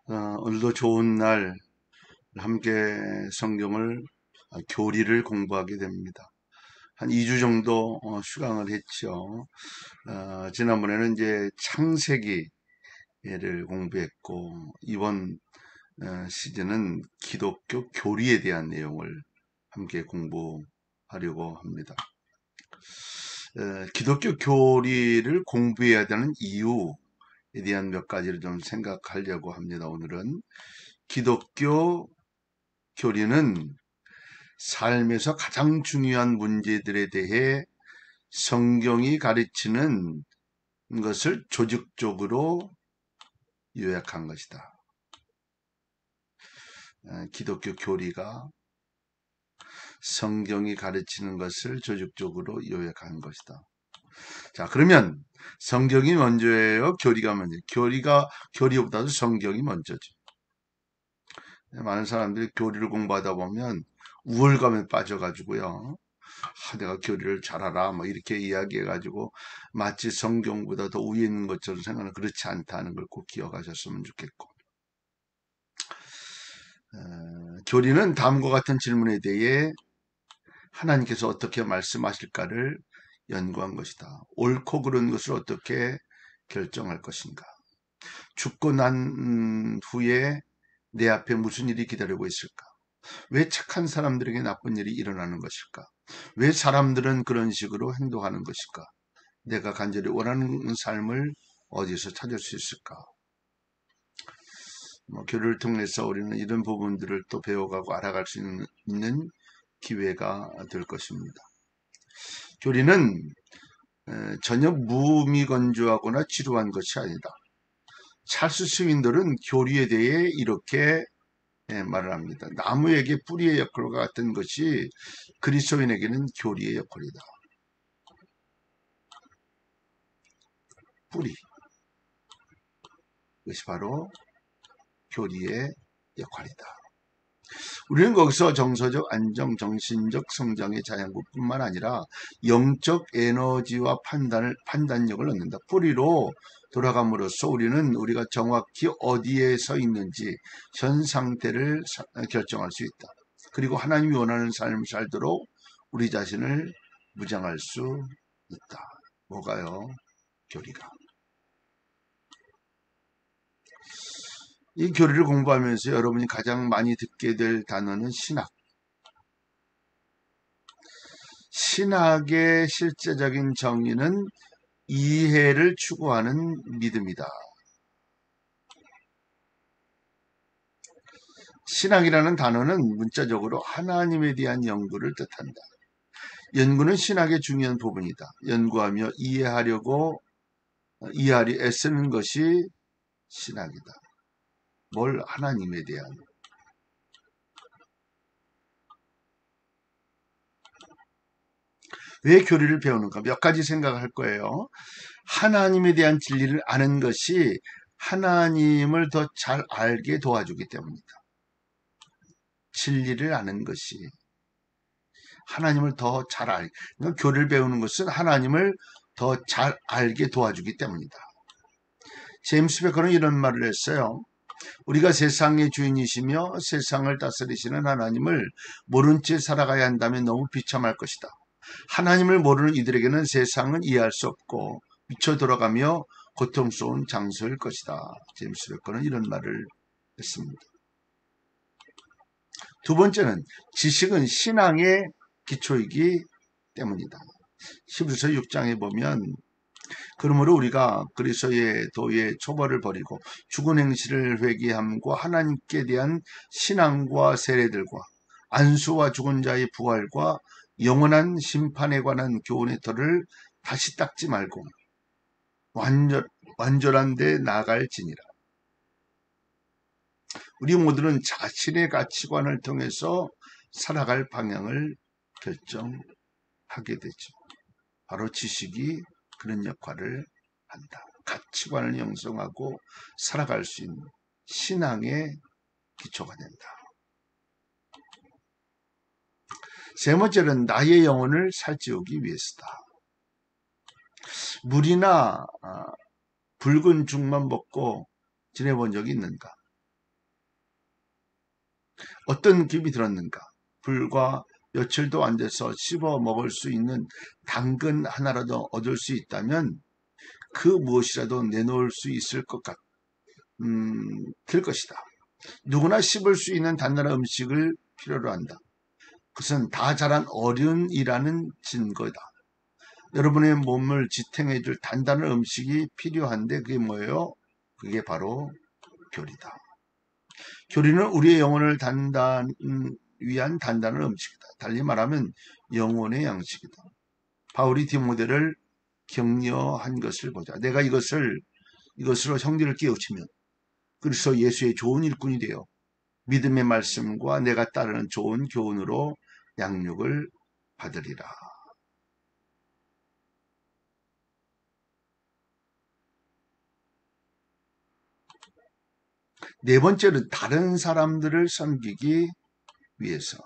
오늘도 좋은 날 함께 성경을 교리를 공부하게 됩니다. 한 2주 정도 휴강을 했죠. 지난번에는 이제 창세기를 공부했고 이번 시즌은 기독교 교리에 대한 내용을 함께 공부하려고 합니다. 기독교 교리를 공부해야 되는 이유에 대한 몇 가지를 좀 생각하려고 합니다. 오늘은 기독교 교리는 삶에서 가장 중요한 문제들에 대해 성경이 가르치는 것을 조직적으로 요약한 것이다. 기독교 교리가 성경이 가르치는 것을 조직적으로 요약한 것이다. 자, 그러면 성경이 먼저예요? 교리가 먼저? 교리보다도 성경이 먼저죠. 많은 사람들이 교리를 공부하다 보면 우월감에 빠져가지고요. 내가 교리를 잘 알아. 뭐 이렇게 이야기해가지고 마치 성경보다 더 위에 있는 것처럼 생각하는 그렇지 않다는 걸 꼭 기억하셨으면 좋겠고. 교리는 다음과 같은 질문에 대해 하나님께서 어떻게 말씀하실까를 연구한 것이다. 옳고 그른 것을 어떻게 결정할 것인가. 죽고 난 후에 내 앞에 무슨 일이 기다리고 있을까? 왜 착한 사람들에게 나쁜 일이 일어나는 것일까? 왜 사람들은 그런 식으로 행동하는 것일까? 내가 간절히 원하는 삶을 어디서 찾을 수 있을까? 교류를 통해서 우리는 이런 부분들을 또 배워가고 알아갈 수 있는 기회가 될 것입니다. 교리는 전혀 무미건조하거나 지루한 것이 아니다. 찰스 스윈들은 교리에 대해 이렇게 말을 합니다. 나무에게 뿌리의 역할과 같은 것이 그리스도인에게는 교리의 역할이다. 뿌리. 그것이 바로 교리의 역할이다. 우리는 거기서 정서적 안정, 정신적 성장의 자양분뿐만 아니라 영적 에너지와 판단력을 얻는다. 뿌리로 돌아감으로써 우리는 우리가 정확히 어디에 서 있는지 현 상태를 결정할 수 있다. 그리고 하나님이 원하는 삶을 살도록 우리 자신을 무장할 수 있다. 뭐가요? 교리가. 이 교리를 공부하면서 여러분이 가장 많이 듣게 될 단어는 신학. 신학의 실제적인 정의는 이해를 추구하는 믿음이다. 신학이라는 단어는 문자적으로 하나님에 대한 연구를 뜻한다. 연구는 신학의 중요한 부분이다. 연구하며 이해하려 애쓰는 것이 신학이다. 뭘? 하나님에 대한. 왜 교리를 배우는가? 몇 가지 생각할 거예요. 하나님에 대한 진리를 아는 것이 하나님을 더 잘 알게 도와주기 때문이다. 진리를 아는 것이 하나님을 더 잘 알게. 그러니까 교리를 배우는 것은 하나님을 더 잘 알게 도와주기 때문이다. 제임스 베커는 이런 말을 했어요. 우리가 세상의 주인이시며 세상을 다스리시는 하나님을 모른 채 살아가야 한다면 너무 비참할 것이다. 하나님을 모르는 이들에게는 세상은 이해할 수 없고 미쳐 돌아가며 고통스러운 장소일 것이다. 제임스 베커는 이런 말을 했습니다. 두 번째는 지식은 신앙의 기초이기 때문이다. 히브리서 6장에 보면 그러므로 우리가 그리스도의 도의 초벌을 버리고 죽은 행실을 회개함과 하나님께 대한 신앙과 세례들과 안수와 죽은 자의 부활과 영원한 심판에 관한 교훈의 터를 다시 닦지 말고 완전한 데 나아갈지니라. 우리 모두는 자신의 가치관을 통해서 살아갈 방향을 결정하게 되죠. 바로 지식이 그런 역할을 한다. 가치관을 형성하고 살아갈 수 있는 신앙의 기초가 된다. 세 번째는 나의 영혼을 살찌우기 위해서다. 물이나 붉은 죽만 먹고 지내본 적이 있는가? 어떤 기업이 들었는가? 불과 며칠도 안 돼서 씹어 먹을 수 있는 당근 하나라도 얻을 수 있다면 그 무엇이라도 내놓을 수 있을 될 것이다. 누구나 씹을 수 있는 단단한 음식을 필요로 한다. 그것은 다 자란 어른이라는 증거다. 여러분의 몸을 지탱해 줄 단단한 음식이 필요한데 그게 뭐예요? 그게 바로 교리다. 교리는 우리의 영혼을 위한 단단한 음식이다. 달리 말하면 영혼의 양식이다. 바울이 디모데를 격려한 것을 보자. 내가 이것으로 형제를 깨우치면 그리스도 예수의 좋은 일꾼이 되어 믿음의 말씀과 내가 따르는 좋은 교훈으로 양육을 받으리라. 네 번째는 다른 사람들을 섬기기 위해서.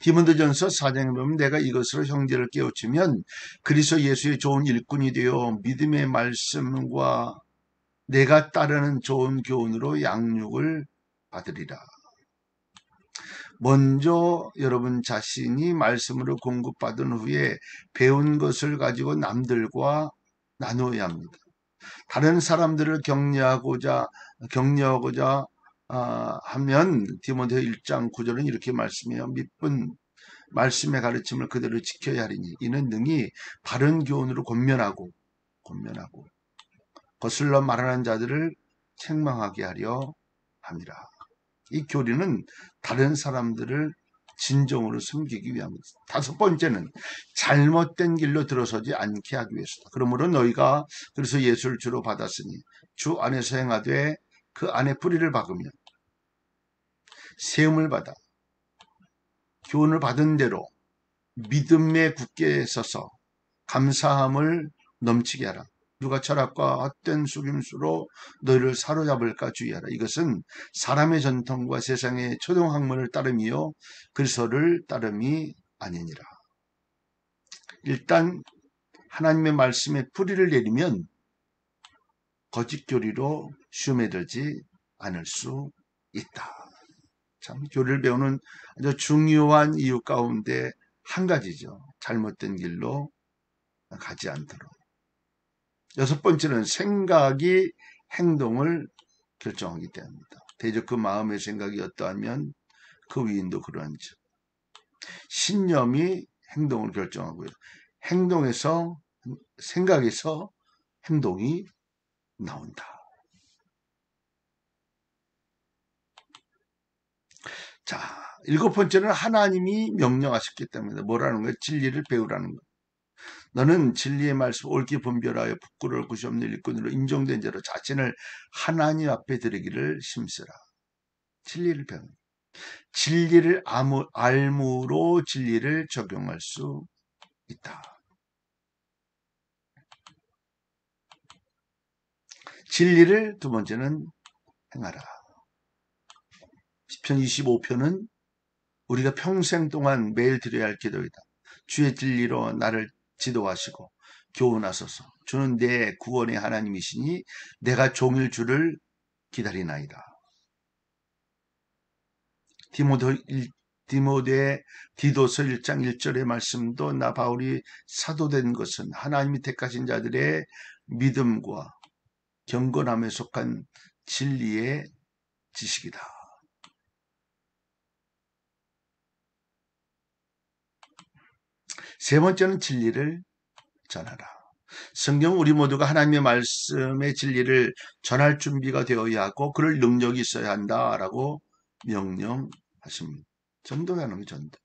디모데전서 4장에 보면 내가 이것으로 형제를 깨우치면 그리스도 예수의 좋은 일꾼이 되어 믿음의 말씀과 내가 따르는 좋은 교훈으로 양육을 받으리라. 먼저 여러분 자신이 말씀으로 공급받은 후에 배운 것을 가지고 남들과 나누어야 합니다. 다른 사람들을 격려하고자 하면 디모데 1장 9절은 이렇게 말씀해요. 밑분 말씀의 가르침을 그대로 지켜야 하리니 이는 능히 바른 교훈으로 권면하고 거슬러 말하는 자들을 책망하게 하려 함이라. 이 교리는 다른 사람들을 진정으로 섬기기 위함이다. 다섯 번째는 잘못된 길로 들어서지 않게 하기 위해서다. 그러므로 너희가 그래서 예수를 주로 받았으니 주 안에서 행하되 그 안에 뿌리를 박으면 세움을 받아 교훈을 받은 대로 믿음에 굳게 서서 감사함을 넘치게 하라. 누가 철학과 헛된 속임수로 너희를 사로잡을까 주의하라. 이것은 사람의 전통과 세상의 초등학문을 따름이요 그리스도를 따름이 아니니라. 일단 하나님의 말씀에 뿌리를 내리면 거짓 교리로 슈매들지 않을 수 있다. 참 교리를 배우는 아주 중요한 이유 가운데 한 가지죠. 잘못된 길로 가지 않도록. 여섯 번째는 생각이 행동을 결정하기 때문입니다. 대적 그 마음의 생각이 어떠하면 그 위인도 그러한지. 신념이 행동을 결정하고요. 생각에서 행동이 나온다. 자, 일곱 번째는 하나님이 명령하셨기 때문에 뭐라는 거예요? 진리를 배우라는 거예요. 너는 진리의 말씀 옳게 분별하여 부끄러울 것이 없는 일꾼으로 인정된 자로 자신을 하나님 앞에 드리기를 힘쓰라. 진리를 배우는 진리를 알므로 진리를 적용할 수 있다. 진리를 두 번째는 행하라. 시편 25편은 우리가 평생 동안 매일 드려야 할 기도이다. 주의 진리로 나를 지도하시고 교훈하소서. 주는 내 구원의 하나님이시니 내가 종일 주를 기다리나이다. 디도서 1장 1절의 말씀도 나 바울이 사도된 것은 하나님이 택하신 자들의 믿음과 경건함에 속한 진리의 지식이다. 세 번째는 진리를 전하라. 성경 우리 모두가 하나님의 말씀의 진리를 전할 준비가 되어야 하고 그럴 능력이 있어야 한다라고 명령하십니다. 전도가 하는 전도.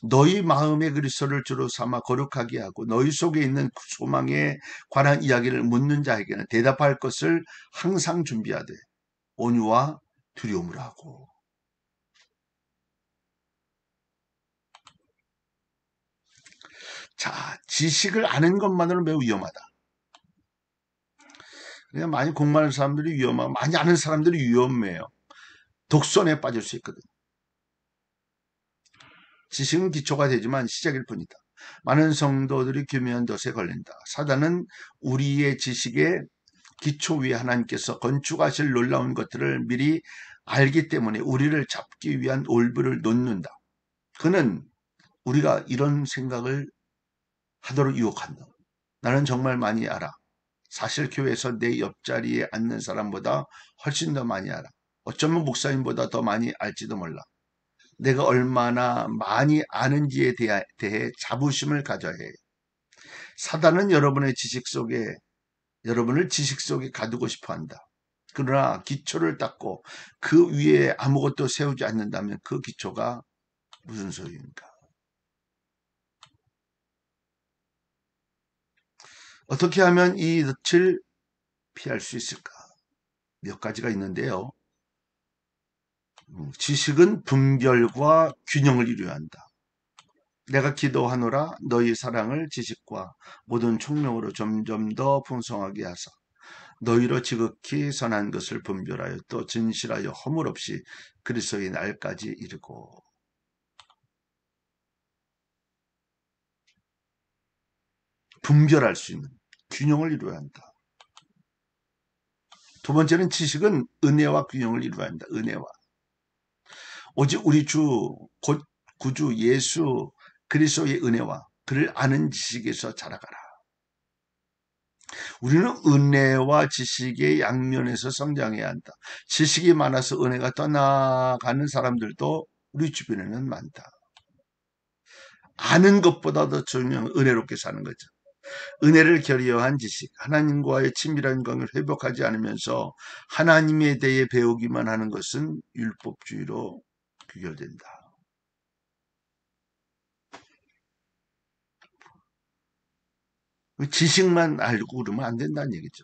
너희 마음의 그리스도를 주로 삼아 거룩하게 하고 너희 속에 있는 소망에 관한 이야기를 묻는 자에게는 대답할 것을 항상 준비하되 온유와 두려움을 하고. 자, 지식을 아는 것만으로는 매우 위험하다. 그냥 많이 공부하는 사람들이 위험하고 많이 아는 사람들이 위험해요. 독선에 빠질 수 있거든. 지식은 기초가 되지만 시작일 뿐이다. 많은 성도들이 교묘한 덫에 걸린다. 사단은 우리의 지식에 기초 위에 하나님께서 건축하실 놀라운 것들을 미리 알기 때문에 우리를 잡기 위한 올부를 놓는다. 그는 우리가 이런 생각을 하도록 유혹한다. 나는 정말 많이 알아. 사실 교회에서 내 옆자리에 앉는 사람보다 훨씬 더 많이 알아. 어쩌면 목사님보다 더 많이 알지도 몰라. 내가 얼마나 많이 아는지에 대해 자부심을 가져야 해. 사단은 여러분을 지식 속에 가두고 싶어 한다. 그러나 기초를 닦고 그 위에 아무것도 세우지 않는다면 그 기초가 무슨 소리입니까? 어떻게 하면 이 덫을 피할 수 있을까? 몇 가지가 있는데요. 지식은 분별과 균형을 이루어야 한다. 내가 기도하노라 너희 사랑을 지식과 모든 총명으로 점점 더 풍성하게 하사 너희로 지극히 선한 것을 분별하여 또 진실하여 허물 없이 그리스도의 날까지 이르고. 분별할 수 있는 균형을 이루어야 한다. 두 번째는 지식은 은혜와 균형을 이루어야 한다. 은혜와. 오직 우리 주, 곧 구주 예수 그리스도의 은혜와 그를 아는 지식에서 자라가라. 우리는 은혜와 지식의 양면에서 성장해야 한다. 지식이 많아서 은혜가 떠나가는 사람들도 우리 주변에는 많다. 아는 것보다 더 중요한 은혜롭게 사는 거죠. 은혜를 결여한 지식, 하나님과의 친밀한 관계를 회복하지 않으면서 하나님에 대해 배우기만 하는 것은 율법주의로 귀결된다. 지식만 알고 그러면 안 된다는 얘기죠.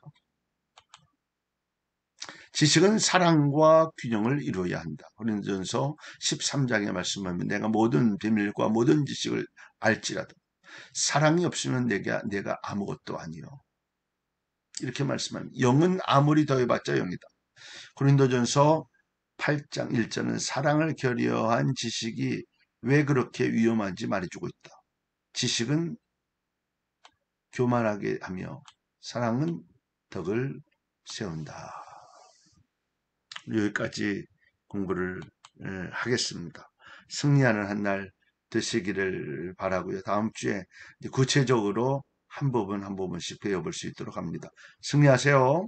지식은 사랑과 균형을 이루어야 한다. 고린도전서 13장에 말씀하면 내가 모든 비밀과 모든 지식을 알지라도 사랑이 없으면 내가 아무것도 아니요. 이렇게 말씀합니다. 영은 아무리 더해봤자 영이다. 고린도전서 8장 1절은 사랑을 결여한 지식이 왜 그렇게 위험한지 말해주고 있다. 지식은 교만하게 하며 사랑은 덕을 세운다. 여기까지 공부를 하겠습니다. 승리하는 한 날 되시기를 바라고요. 다음 주에 구체적으로 한 부분 한 부분씩 배워볼 수 있도록 합니다. 승리하세요.